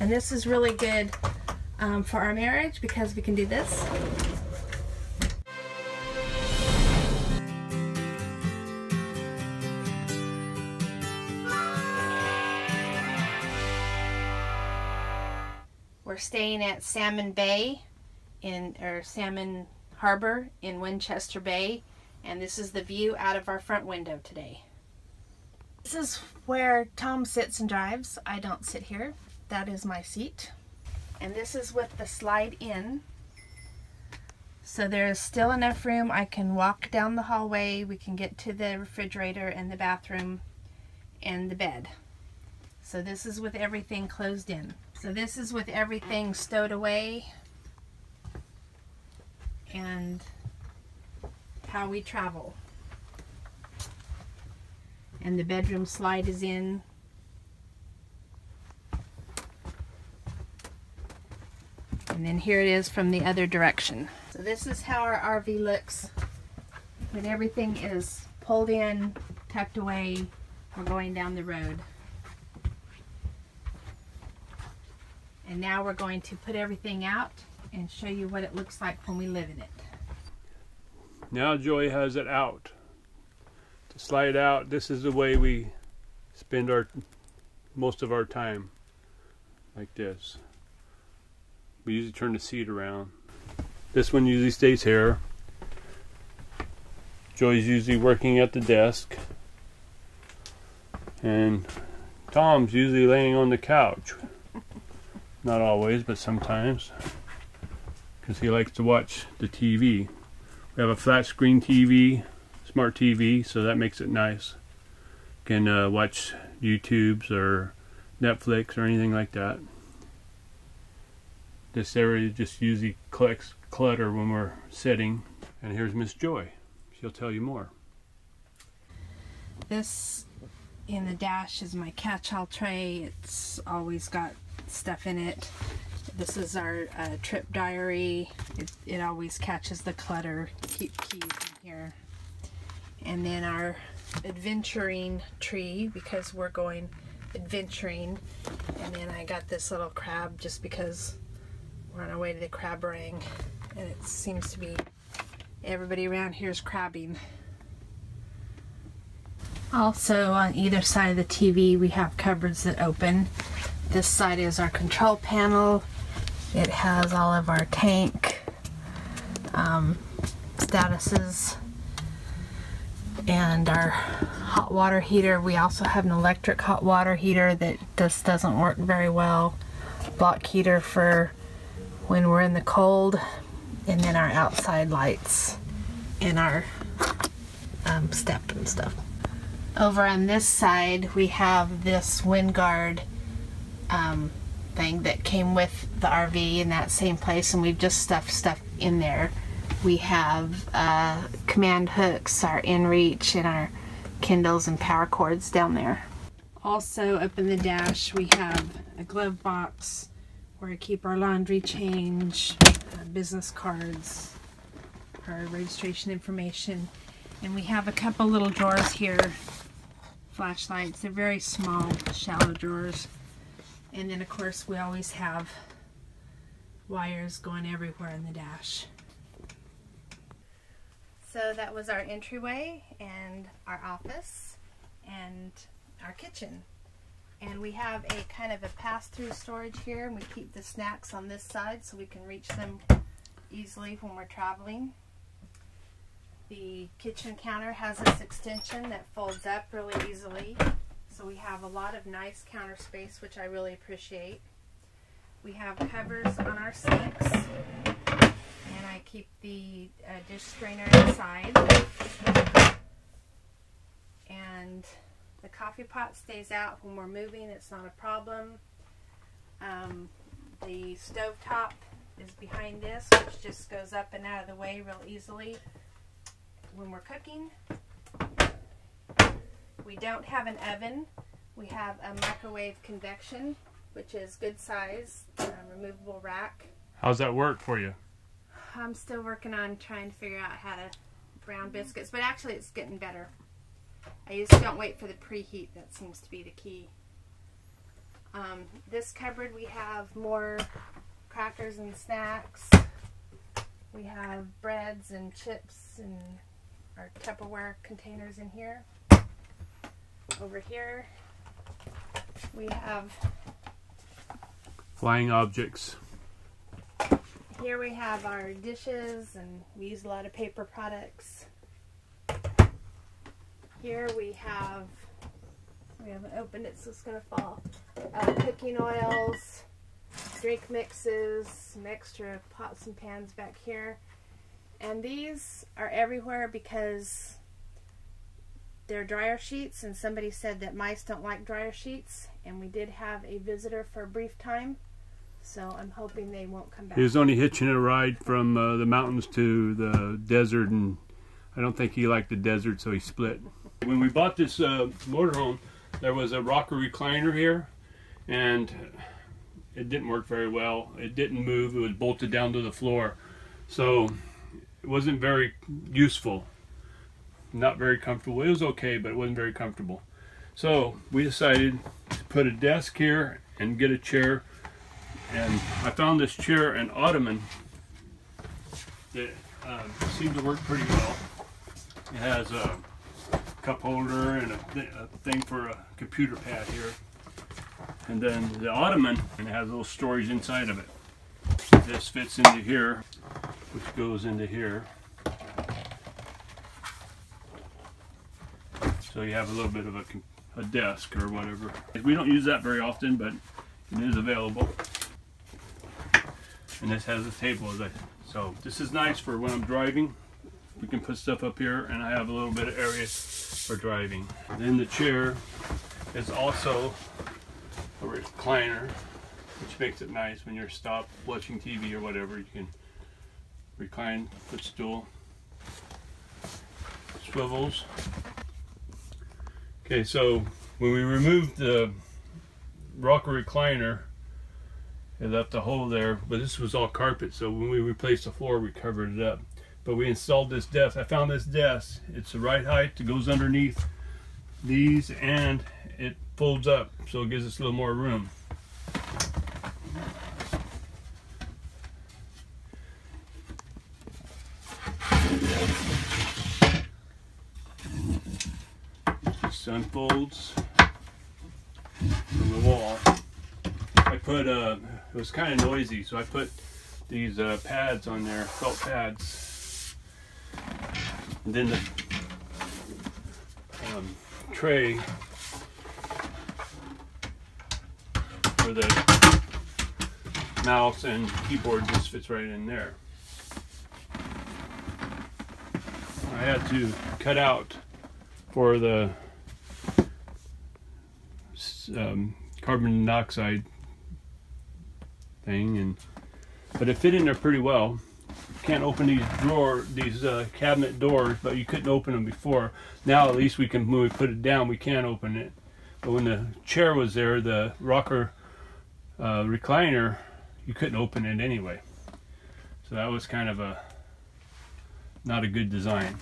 And this is really good for our marriage because we can do this. We're staying at Salmon Bay or Salmon Harbor in Winchester Bay, and this is the view out of our front window today. This is where Tom sits and drives. I don't sit here. That is my seat. And this is with the slide in. So there's still enough room. I can walk down the hallway. We can get to the refrigerator and the bathroom and the bed. So this is with everything closed in. So this is with everything stowed away and how we travel. And the bedroom slide is in. And then here it is from the other direction. So this is how our RV looks when everything is pulled in, tucked away, we're going down the road. And now we're going to put everything out and show you what it looks like when we live in it. Now Joy has it out. To slide out, this is the way we spend most of our time, like this. We usually turn the seat around. This one usually stays here. Joy's usually working at the desk. And Tom's usually laying on the couch. Not always, but sometimes. Because he likes to watch the TV. We have a flat screen TV, smart TV, so that makes it nice. You can watch YouTubes or Netflix or anything like that. This area just usually collects clutter when we're sitting. And here's Miss Joy. She'll tell you more. This in the dash is my catch-all tray. It's always got stuff in it. This is our trip diary. It always catches the clutter. Keep keys in here. And then our adventuring tree because we're going adventuring. And then I got this little crab just because we're on our way to the crab ring, and it seems to be everybody around here is crabbing. Also on either side of the TV we have cupboards that open. This side is our control panel. It has all of our tank statuses and our hot water heater. We also have an electric hot water heater that just doesn't work very well. Block heater for when we're in the cold, and then our outside lights and our step and stuff. Over on this side we have this wind guard thing that came with the RV in that same place, and we've just stuffed stuff in there. We have command hooks, our inReach, and our Kindles and power cords down there. Also up in the dash we have a glove box where I keep our laundry change, business cards, our registration information, and we have a couple little drawers here, flashlights. They're very small, shallow drawers. And then of course we always have wires going everywhere in the dash. So that was our entryway and our office and our kitchen. And we have a kind of a pass-through storage here, and we keep the snacks on this side so we can reach them easily when we're traveling. The kitchen counter has this extension that folds up really easily, so we have a lot of nice counter space, which I really appreciate. We have covers on our sinks, and I keep the dish strainer inside. And the coffee pot stays out when we're moving. It's not a problem. The stove top is behind this, which just goes up and out of the way real easily when we're cooking. We don't have an oven. We have a microwave convection, which is good size, removable rack. How's that work for you? I'm still working on trying to figure out how to brown biscuits, but actually it's getting better. I just don't wait for the preheat. That seems to be the key. This cupboard we have more crackers and snacks. We have breads and chips and our Tupperware containers in here. Over here we have flying objects. Here we have our dishes, and we use a lot of paper products. Here we haven't opened it, so it's going to fall. Cooking oils, drink mixes, some extra pots and pans back here. And these are everywhere because they're dryer sheets, and somebody said that mice don't like dryer sheets, and we did have a visitor for a brief time, so I'm hoping they won't come back. He was only hitching a ride from the mountains to the desert, and I don't think he liked the desert, so he split. When we bought this motorhome, there was a rocker recliner here, and it didn't work very well. It didn't move. It was bolted down to the floor, so it wasn't very useful. Not very comfortable. It was okay, but it wasn't very comfortable. So we decided to put a desk here and get a chair, and I found this chair, an Ottoman, that seemed to work pretty well. It has a cup holder and a thing for a computer pad here, and then the Ottoman, and it has a little storage inside of it. This fits into here, which goes into here. So you have a little bit of a desk or whatever. We don't use that very often, but it is available. And this has a table. So this is nice for when I'm driving. We can put stuff up here, and I have a little bit of area for driving. And then the chair is also a recliner, which makes it nice when you're stopped watching TV or whatever. You can recline, footstool, swivels. Okay, so when we removed the rocker recliner, it left a hole there, but this was all carpet, so when we replaced the floor, we covered it up. But we installed this desk. I found this desk. It's the right height. It goes underneath these, and it folds up, so it gives us a little more room. This unfolds from the wall. I put it was kind of noisy, so I put these pads on there, felt pads, and then the tray for the mouse and keyboard just fits right in there. I had to cut out for the carbon monoxide thing, but it fit in there pretty well. Can't open these cabinet doors, but you couldn't open them before. Now at least we can, when we put it down, we can open it. But when the chair was there, the rocker recliner, you couldn't open it anyway. So that was kind of not a good design.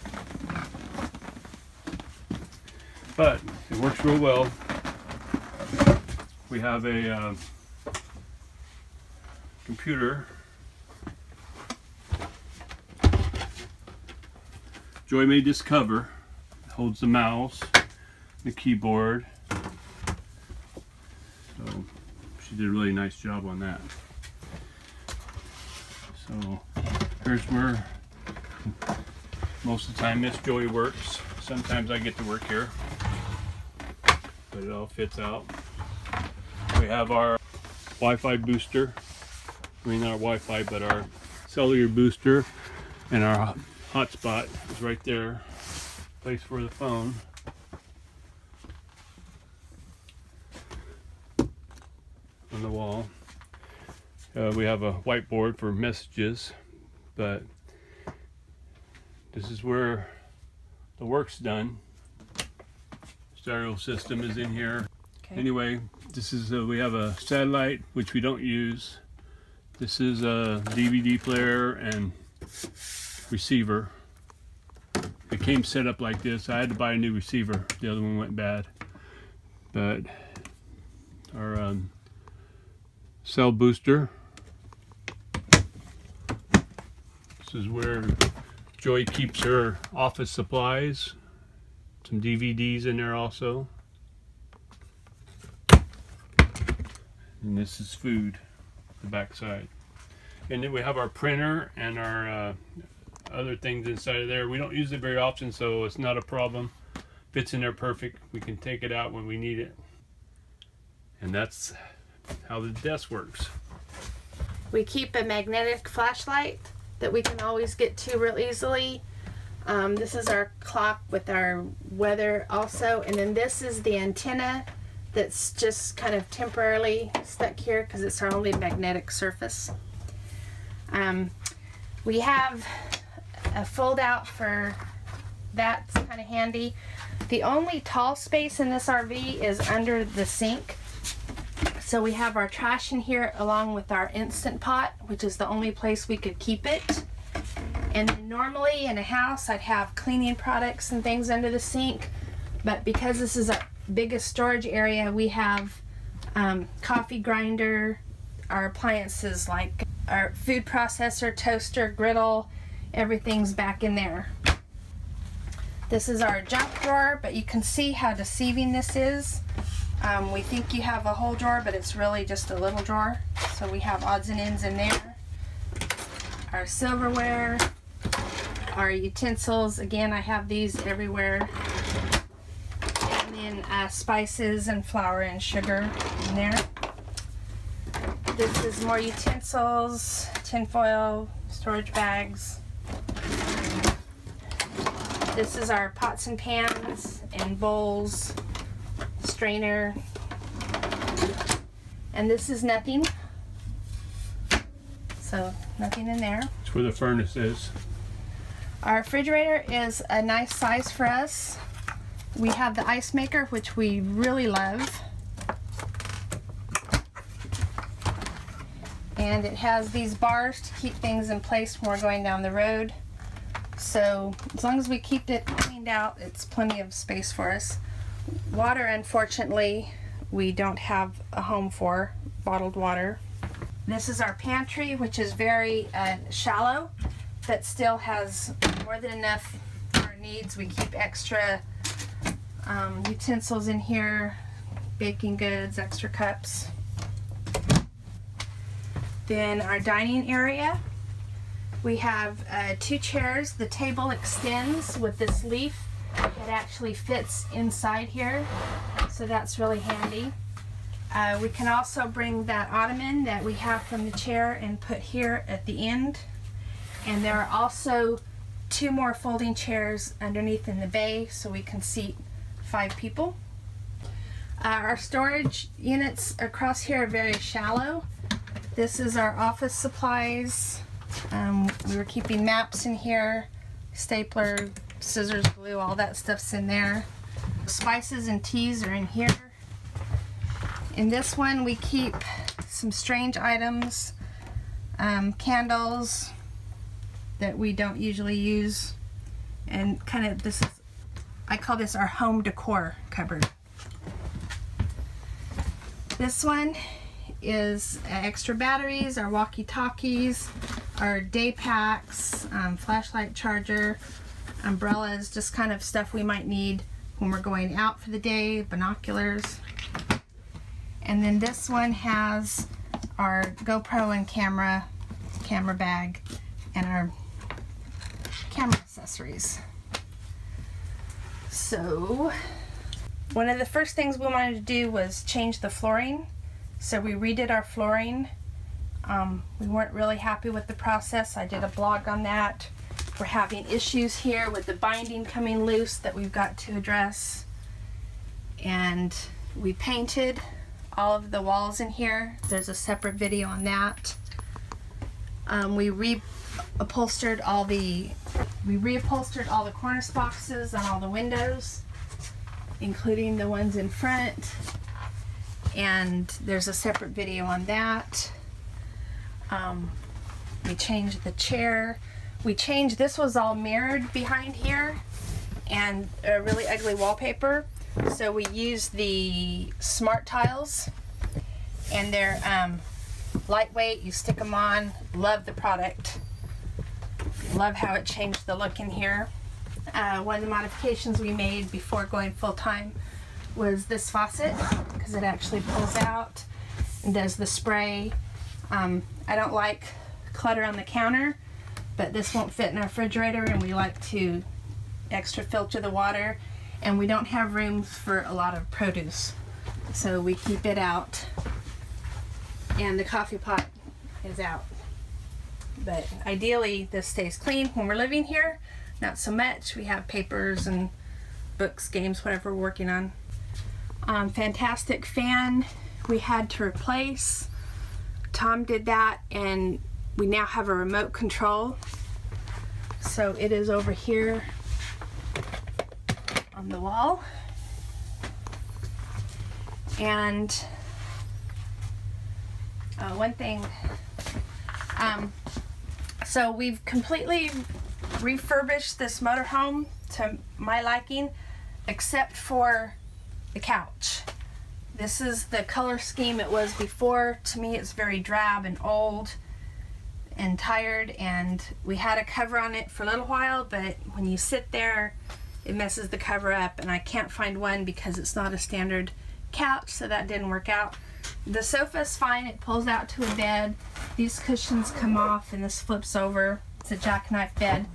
But it works real well. We have a computer. Joy made this cover. It holds the mouse, the keyboard. So she did a really nice job on that. So here's where most of the time Miss Joy works. Sometimes I get to work here, but it all fits out. We have our Wi-Fi booster. I mean, not our Wi-Fi, but our cellular booster, and our hotspot is right there. Place for the phone. On the wall. We have a whiteboard for messages, but this is where the work's done. Stereo system is in here. Okay. Anyway, this is we have a satellite, which we don't use. This is a DVD player and receiver. It came set up like this. I had to buy a new receiver. The other one went bad. But our cell booster. This is where Joy keeps her office supplies. Some DVDs in there also. And this is food, the back side. And then we have our printer and our other things inside of there. We don't use it very often, so it's not a problem. Fits in there perfect. We can take it out when we need it. And that's how the desk works. We keep a magnetic flashlight that we can always get to real easily. This is our clock with our weather also, and then this is the antenna that's just kind of temporarily stuck here because it's our only magnetic surface. We have a fold out for that's kind of handy. The only tall space in this RV is under the sink. So we have our trash in here along with our Instant Pot, which is the only place we could keep it. And then normally in a house I'd have cleaning products and things under the sink, but because this is our biggest storage area, we have coffee grinder, our appliances like our food processor, toaster, griddle, everything's back in there. This is our junk drawer, but you can see how deceiving this is. We think you have a whole drawer, but it's really just a little drawer. So we have odds and ends in there. Our silverware, our utensils, again I have these everywhere. And then spices and flour and sugar in there. This is more utensils, tinfoil, storage bags. This is our pots and pans and bowls, strainer, and this is nothing. So nothing in there. That's where the furnace is. Our refrigerator is a nice size for us. We have the ice maker, which we really love. And it has these bars to keep things in place when we're going down the road. So as long as we keep it cleaned out, it's plenty of space for us. Water, unfortunately, we don't have a home for, bottled water. This is our pantry, which is very shallow, but still has more than enough for our needs. We keep extra utensils in here, baking goods, extra cups. Then our dining area, we have 2 chairs. The table extends with this leaf that actually fits inside here, so that's really handy. We can also bring that ottoman that we have from the chair and put here at the end. And there are also 2 more folding chairs underneath in the bay, so we can seat 5 people. Our storage units across here are very shallow. This is our office supplies. We were keeping maps in here, stapler, scissors, glue, all that stuff's in there. Spices and teas are in here. In this one we keep some strange items, candles that we don't usually use, and kind of this is, I call this our home decor cupboard. This one is extra batteries, our walkie-talkies, our day packs, flashlight charger, umbrellas, just kind of stuff we might need when we're going out for the day, binoculars. And then this one has our GoPro and camera bag, and our camera accessories. So one of the first things we wanted to do was change the flooring. So we redid our flooring. We weren't really happy with the process. I did a blog on that. We're having issues here with the binding coming loose that we've got to address. And we painted all of the walls in here. There's a separate video on that. We reupholstered all the cornice boxes on all the windows, including the ones in front. And there's a separate video on that. We changed the chair. This was all mirrored behind here and a really ugly wallpaper. So we used the smart tiles, and they're Lightweight, you stick them on. Love the product. Love how it changed the look in here. One of the modifications we made before going full-time was this faucet, because it actually pulls out and does the spray. I don't like clutter on the counter, but this won't fit in our refrigerator, and we like to extra filter the water, and we don't have rooms for a lot of produce, so we keep it out, and the coffee pot is out. But ideally this stays clean when we're living here. Not so much. We have papers and books, games, whatever we're working on. Fantastic fan we had to replace. Tom did that, and we now have a remote control. So it is over here on the wall. And one thing, so we've completely refurbished this motorhome to my liking, except for the couch. This is the color scheme it was before. To me, it's very drab and old and tired, and we had a cover on it for a little while, but when you sit there, it messes the cover up, and I can't find one because it's not a standard couch, so that didn't work out. The sofa's fine. It pulls out to a bed. These cushions come off, and this flips over. It's a jackknife bed.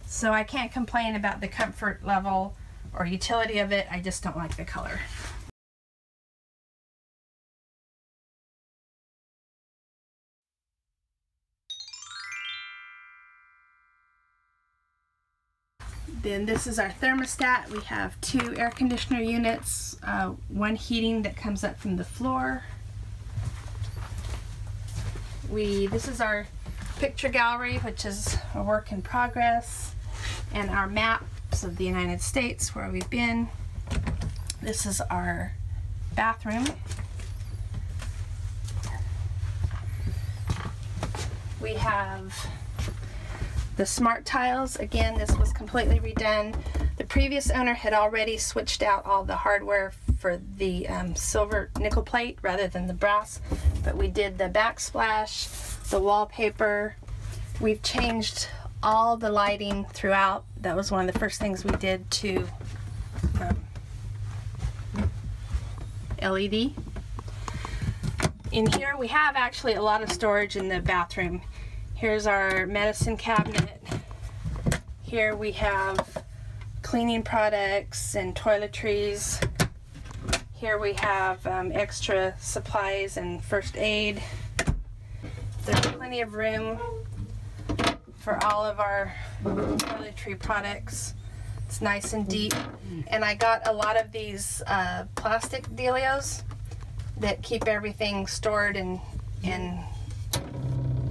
So I can't complain about the comfort level or utility of it. I just don't like the color. Then this is our thermostat. We have 2 air conditioner units, one heating that comes up from the floor. This is our picture gallery, which is a work in progress, and our maps of the United States where we've been. This is our bathroom. We have the smart tiles. Again, this was completely redone. The previous owner had already switched out all the hardware for the silver nickel plate rather than the brass, but we did the backsplash, the wallpaper. We've changed all the lighting throughout. That was one of the first things we did to LED. In here we have actually a lot of storage in the bathroom. Here's our medicine cabinet. Here we have cleaning products and toiletries. Here we have extra supplies and first aid. There's plenty of room for all of our toiletry products. It's nice and deep. And I got a lot of these plastic dealios that keep everything stored and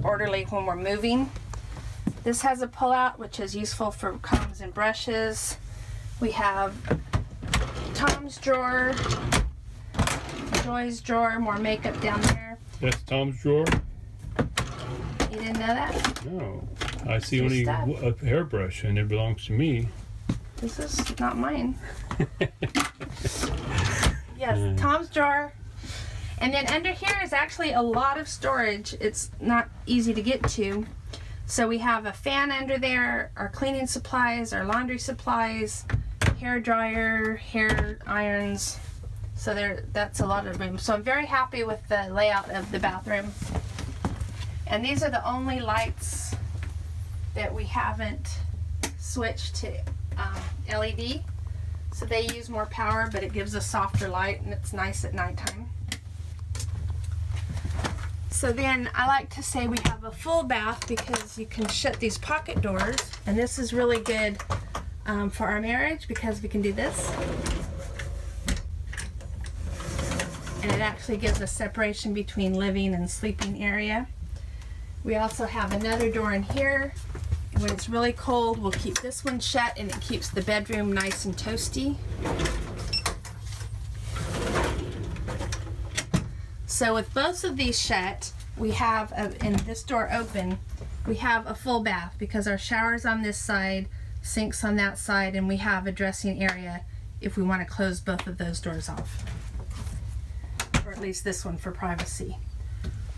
orderly when we're moving. This has a pull-out, which is useful for combs and brushes. We have Tom's drawer, Joy's drawer, more makeup down there. That's Tom's drawer? You didn't know that? No. I see only a hairbrush, and it belongs to me. This is not mine. Yes, Tom's drawer. And then under here is actually a lot of storage. It's not easy to get to. So we have a fan under there, our cleaning supplies, our laundry supplies, hair dryer, hair irons. So that's a lot of room. So I'm very happy with the layout of the bathroom. And these are the only lights that we haven't switched to LED. So they use more power, but it gives a softer light, and it's nice at nighttime. So then I like to say we have a full bath because you can shut these pocket doors, and this is really good for our marriage because we can do this. And it actually gives a separation between living and sleeping area. We also have another door in here. When it's really cold, we'll keep this one shut, and it keeps the bedroom nice and toasty. So with both of these shut, we have, and this door open, we have a full bath because our shower's on this side, sink's on that side, and we have a dressing area if we want to close both of those doors off. Or at least this one for privacy.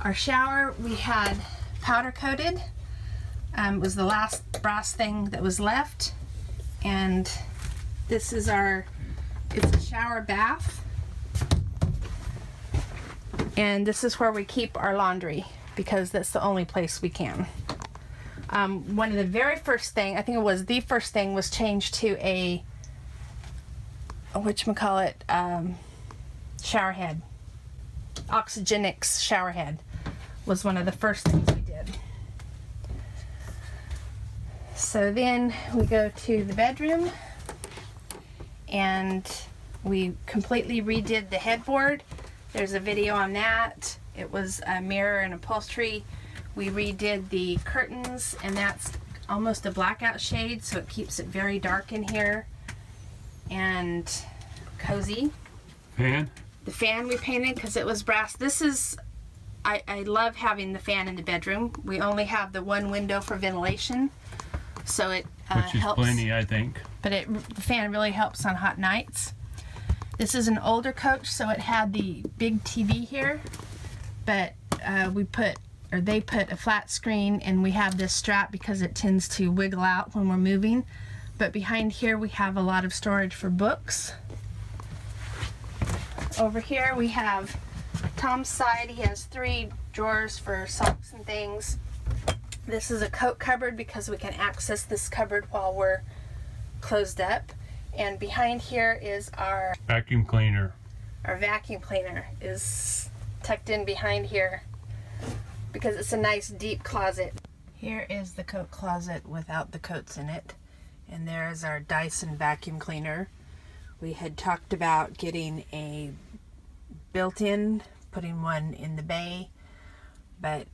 Our shower we had powder coated. It was the last brass thing that was left. And this is it's a shower bath. And this is where we keep our laundry because that's the only place we can. One of the very first thing, I think it was the first thing, was changed to a shower head. Oxygenics shower head was one of the first things we did. So then we go to the bedroom and we completely redid the headboard. There's a video on that. It was a mirror and upholstery. We redid the curtains, and that's almost a blackout shade, so it keeps it very dark in here and cozy. Fan? The fan we painted because it was brass. This is, I love having the fan in the bedroom. We only have the one window for ventilation, so it which is helps. Plenty, I think. But the fan really helps on hot nights. This is an older coach, so it had the big TV here, but they put a flat screen, and we have this strap because it tends to wiggle out when we're moving. But behind here we have a lot of storage for books. Over here we have Tom's side. He has 3 drawers for socks and things. This is a coat cupboard because we can access this cupboard while we're closed up. And behind here is our vacuum cleaner. Our vacuum cleaner is tucked in behind here because it's a nice deep closet. Here is the coat closet without the coats in it. And there's our Dyson vacuum cleaner. We had talked about getting a built-in, putting one in the bay, but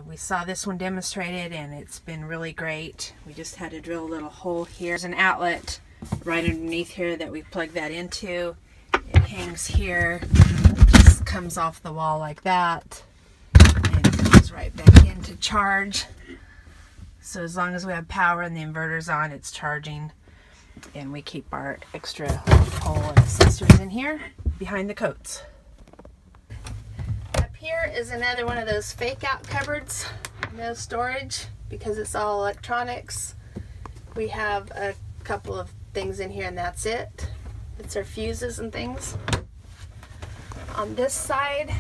we saw this one demonstrated and it's been really great. We just had to drill a little hole here. There's an outlet right underneath here that we plug that into. It hangs here, just comes off the wall like that, and it comes right back in to charge. So as long as we have power and the inverter's on, it's charging. And we keep our extra pole and accessories in here behind the coats. Up here is another one of those fake out cupboards. No storage because it's all electronics. We have a couple of things in here and that's it. It's our fuses and things. On this side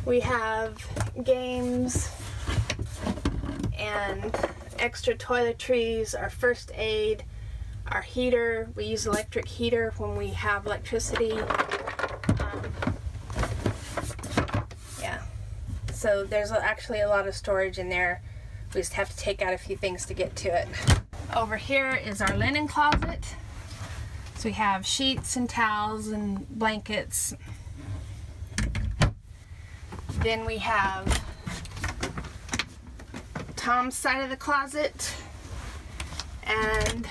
we have games and extra toiletries, our first aid, our heater. We use electric heater when we have electricity. Yeah, so there's actually a lot of storage in there. We just have to take out a few things to get to it. Over here is our linen closet. So we have sheets and towels and blankets. Then we have Tom's side of the closet and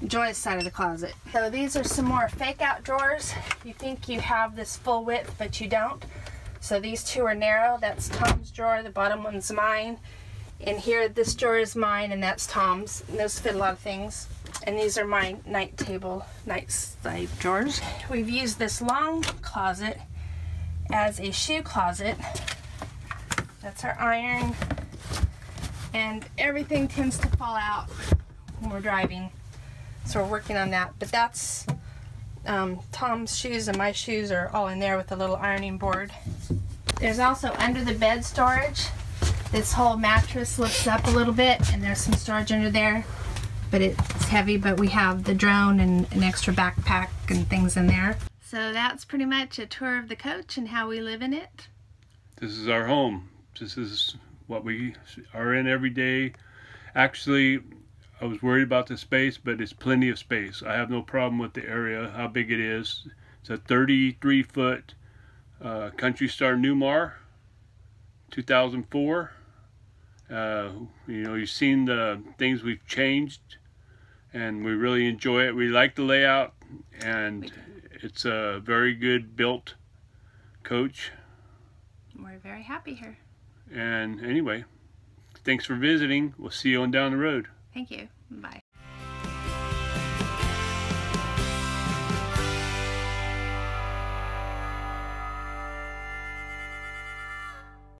Joy's side of the closet. So these are some more fake out drawers. You think you have this full width, but you don't. So these two are narrow. That's Tom's drawer, the bottom one's mine. And here, this drawer is mine and that's Tom's. And those fit a lot of things. And these are my night side drawers. We've used this long closet as a shoe closet. That's our iron. And everything tends to fall out when we're driving, so we're working on that. But that's Tom's shoes and my shoes are all in there with a little ironing board. There's also under the bed storage. This whole mattress lifts up a little bit and there's some storage under there, but it's heavy. But we have the drone and an extra backpack and things in there. So that's pretty much a tour of the coach and how we live in it. This is our home. This is what we are in every day. Actually, I was worried about the space, but it's plenty of space. I have no problem with the area, how big it is. It's a 33-foot Country Star Newmar, 2004. You know, you've seen the things we've changed, and we really enjoy it. We like the layout, and it's a very good built coach. We're very happy here. And anyway, thanks for visiting. We'll see you on down the road. Thank you. Bye.